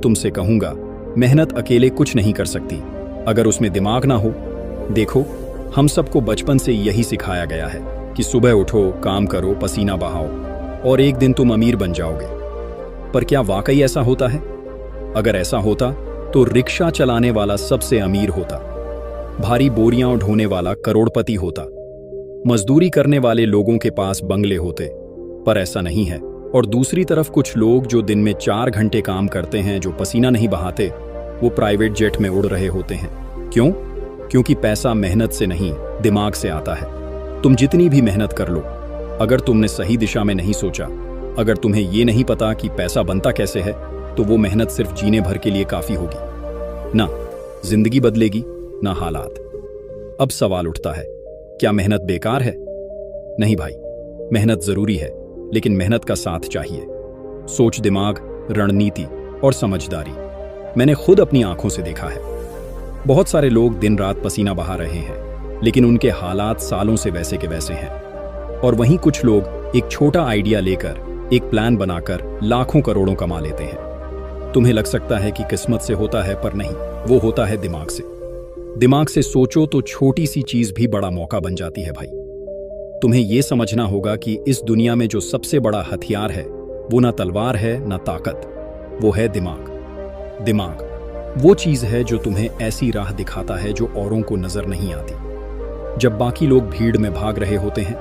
तुमसे कहूंगा, मेहनत अकेले कुछ नहीं कर सकती अगर उसमें दिमाग ना हो। देखो, हम सबको बचपन से यही सिखाया गया है कि सुबह उठो, काम करो, पसीना बहाओ और एक दिन तुम अमीर बन जाओगे। पर क्या वाकई ऐसा होता है? अगर ऐसा होता तो रिक्शा चलाने वाला सबसे अमीर होता, भारी बोरियां ढोने वाला करोड़पति होता, मजदूरी करने वाले लोगों के पास बंगले होते। पर ऐसा नहीं है। और दूसरी तरफ कुछ लोग जो दिन में 4 घंटे काम करते हैं, जो पसीना नहीं बहाते, वो प्राइवेट जेट में उड़ रहे होते हैं। क्यों? क्योंकि पैसा मेहनत से नहीं, दिमाग से आता है। तुम जितनी भी मेहनत कर लो, अगर तुमने सही दिशा में नहीं सोचा, अगर तुम्हें ये नहीं पता कि पैसा बनता कैसे है, तो वो मेहनत सिर्फ जीने भर के लिए काफी होगी। ना जिंदगी बदलेगी, ना हालात। अब सवाल उठता है, क्या मेहनत बेकार है? नहीं भाई, मेहनत जरूरी है, लेकिन मेहनत का साथ चाहिए। सोच, दिमाग, रणनीति और समझदारी। मैंने खुद अपनी आंखों से देखा है। बहुत सारे लोग दिन रात पसीना बहा रहे हैं, लेकिन उनके हालात सालों से वैसे के वैसे हैं। और वहीं कुछ लोग एक छोटा आइडिया लेकर, एक प्लान बनाकर लाखों करोड़ों कमा लेते हैं। तुम्हें लग सकता है कि किस्मत से होता है, पर नहीं, वो होता है दिमाग से। दिमाग से सोचो तो छोटी सी चीज भी बड़ा मौका बन जाती है भाई। तुम्हें यह समझना होगा कि इस दुनिया में जो सबसे बड़ा हथियार है, वो ना तलवार है ना ताकत, वो है दिमाग। दिमाग वो चीज है जो तुम्हें ऐसी राह दिखाता है जो औरों को नजर नहीं आती। जब बाकी लोग भीड़ में भाग रहे होते हैं,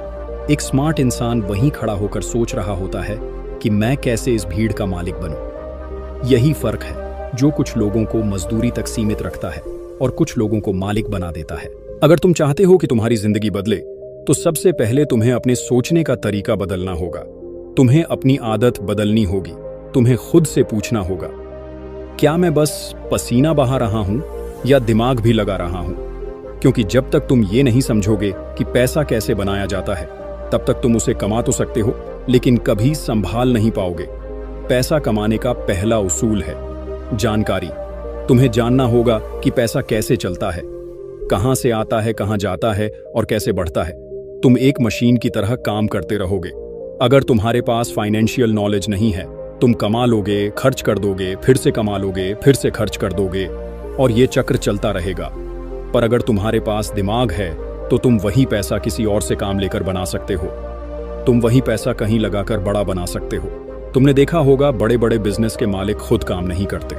एक स्मार्ट इंसान वहीं खड़ा होकर सोच रहा होता है कि मैं कैसे इस भीड़ का मालिक बनूं। यही फर्क है जो कुछ लोगों को मजदूरी तक सीमित रखता है और कुछ लोगों को मालिक बना देता है। अगर तुम चाहते हो कि तुम्हारी जिंदगी बदले, तो सबसे पहले तुम्हें अपने सोचने का तरीका बदलना होगा। तुम्हें अपनी आदत बदलनी होगी। तुम्हें खुद से पूछना होगा, क्या मैं बस पसीना बहा रहा हूं या दिमाग भी लगा रहा हूं? क्योंकि जब तक तुम ये नहीं समझोगे कि पैसा कैसे बनाया जाता है, तब तक तुम उसे कमा तो सकते हो, लेकिन कभी संभाल नहीं पाओगे। पैसा कमाने का पहला उसूल है जानकारी। तुम्हें जानना होगा कि पैसा कैसे चलता है, कहां से आता है, कहां जाता है और कैसे बढ़ता है। तुम एक मशीन की तरह काम करते रहोगे। अगर तुम्हारे पास फाइनेंशियल नॉलेज नहीं है, तुम कमा लोगे, खर्च कर दोगे, फिर से कमा लोगे, फिर से खर्च कर दोगे और ये चक्र चलता रहेगा। पर अगर तुम्हारे पास दिमाग है, तो तुम वही पैसा किसी और से काम लेकर बना सकते हो। तुम वही पैसा कहीं लगाकर बड़ा बना सकते हो। तुमने देखा होगा, बड़े बड़े बिजनेस के मालिक खुद काम नहीं करते।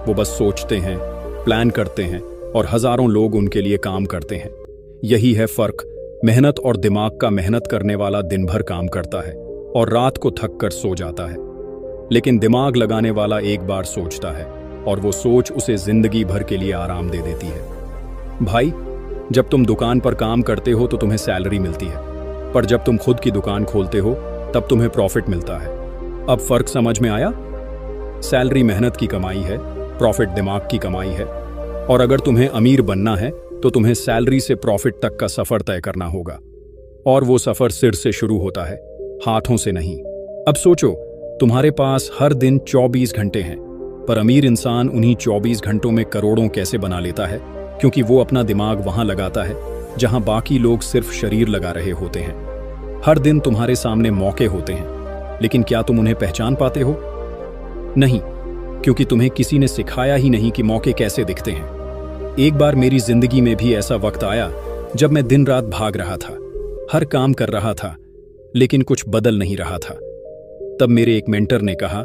वो बस सोचते हैं, प्लान करते हैं और हजारों लोग उनके लिए काम करते हैं। यही है फर्क मेहनत और दिमाग का। मेहनत करने वाला दिन भर काम करता है और रात को थक कर सो जाता है, लेकिन दिमाग लगाने वाला एक बार सोचता है और वो सोच उसे जिंदगी भर के लिए आराम दे देती है। भाई, जब तुम दुकान पर काम करते हो तो तुम्हें सैलरी मिलती है, पर जब तुम खुद की दुकान खोलते हो तब तुम्हें प्रॉफिट मिलता है। अब फर्क समझ में आया? सैलरी मेहनत की कमाई है, प्रॉफिट दिमाग की कमाई है। और अगर तुम्हें अमीर बनना है, तो तुम्हें सैलरी से प्रॉफिट तक का सफर तय करना होगा। और वो सफर सिर से शुरू होता है, हाथों से नहीं। अब सोचो, तुम्हारे पास हर दिन 24 घंटे हैं, पर अमीर इंसान उन्हीं 24 घंटों में करोड़ों कैसे बना लेता है? क्योंकि वो अपना दिमाग वहां लगाता है जहां बाकी लोग सिर्फ शरीर लगा रहे होते हैं। हर दिन तुम्हारे सामने मौके होते हैं, लेकिन क्या तुम उन्हें पहचान पाते हो? नहीं, क्योंकि तुम्हें किसी ने सिखाया ही नहीं कि मौके कैसे दिखते हैं। एक बार मेरी जिंदगी में भी ऐसा वक्त आया जब मैं दिन रात भाग रहा था, हर काम कर रहा था, लेकिन कुछ बदल नहीं रहा था। तब मेरे एक मेंटर ने कहा,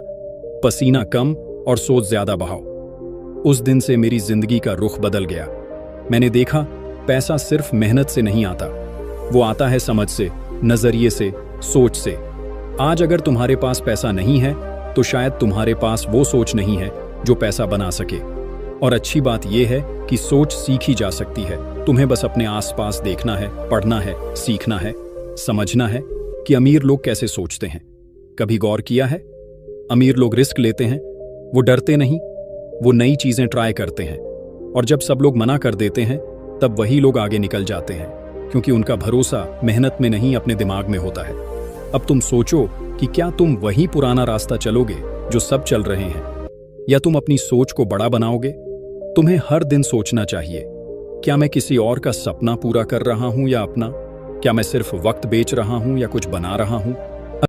पसीना कम और सोच ज्यादा बहाओ। उस दिन से मेरी जिंदगी का रुख बदल गया। मैंने देखा, पैसा सिर्फ मेहनत से नहीं आता, वो आता है समझ से, नजरिए से, सोच से। आज अगर तुम्हारे पास पैसा नहीं है, तो शायद तुम्हारे पास वो सोच नहीं है जो पैसा बना सके। और अच्छी बात यह है कि सोच सीखी जा सकती है। तुम्हें बस अपने आसपास देखना है, पढ़ना है, सीखना है, समझना है कि अमीर लोग कैसे सोचते हैं। कभी गौर किया है? अमीर लोग रिस्क लेते हैं, वो डरते नहीं, वो नई चीजें ट्राई करते हैं। और जब सब लोग मना कर देते हैं, तब वही लोग आगे निकल जाते हैं, क्योंकि उनका भरोसा मेहनत में नहीं, अपने दिमाग में होता है। अब तुम सोचो कि क्या तुम वही पुराना रास्ता चलोगे जो सब चल रहे हैं, या तुम अपनी सोच को बड़ा बनाओगे? तुम्हें हर दिन सोचना चाहिए, क्या मैं किसी और का सपना पूरा कर रहा हूं या अपना? क्या मैं सिर्फ वक्त बेच रहा हूं या कुछ बना रहा हूं?